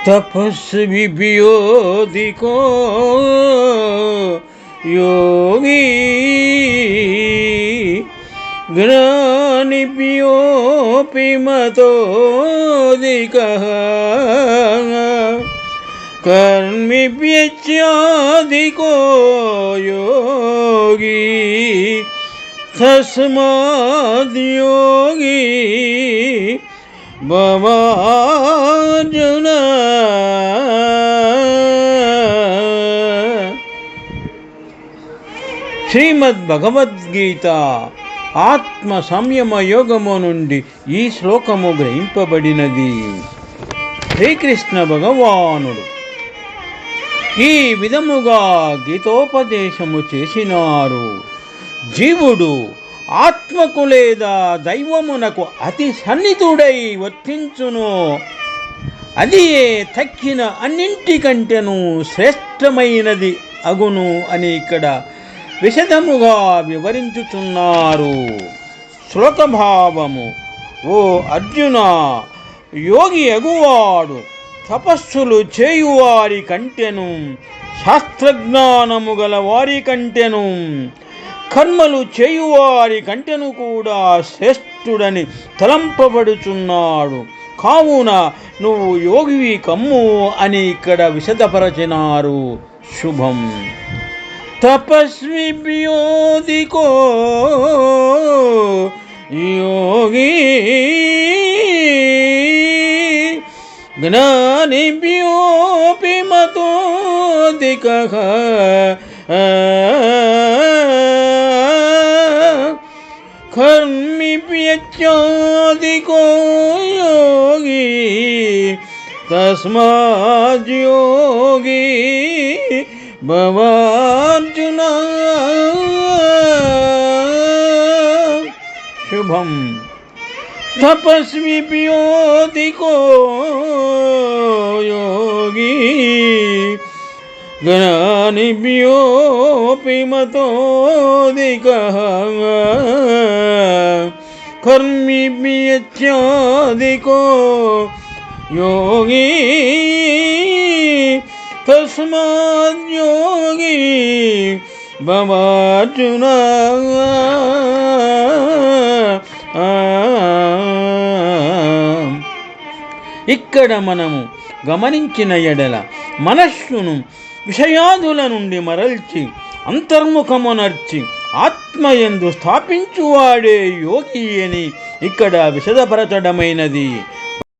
तपस्विभ्योऽधिको योगी ज्ञानिभ्योऽपि मतोऽधिकः कर्मिभ्यश्चाधिको योगी तस्माद् योगी భవార్జున. శ్రీమద్ భగవద్గీత ఆత్మ సంయమ యోగము నుండి ఈ శ్లోకము గ్రహింపబడినది. శ్రీకృష్ణ భగవానుడు ఈ విధముగా గీతోపదేశము చేసినారు. జీవుడు ఆత్మకు లేదా దైవమునకు అతి సన్నిహితుడై వర్తించును. అది తక్కిన అన్నింటికంటేను శ్రేష్టమైనది అగును అని ఇక్కడ విశదముగా వివరించుచున్నారు. శ్లోకభావము: ఓ అర్జున, యోగి అగువాడు తపస్సులు చేయువారి కంటెను, శాస్త్రజ్ఞానము గల వారి కంటెను, కర్మలు చేయువారి కంటెను కూడా శ్రేష్ఠుడని తలంపబడుచున్నాడు. కావున నువ్వు యోగివి కమ్ము అని ఇక్కడ విశదపరచినారు. శుభం. తపస్విభ్యోధికో యోగి జ్ఞానిభ్యోऽపి మతోऽధికః కర్మిభ్యశ్చాధికో యోగి తస్మాద్ యోగి భవార్జున. శుభం. తపస్విభ్యోధికో యోగి జ్ఞానిభ్యోऽపి మతోऽధికः కర్మిభ్యశ్చాధికో యోగి తస్మాద్ యోగి భవార్జున. ఇక్కడ మనము గమనించిన ఎడల మనస్సును విషయాదుల నుండి మరల్చి అంతర్ముఖమునర్చి ఆత్మయందు స్థాపించువాడే యోగి అని ఇక్కడ విశదపరచడమైనది.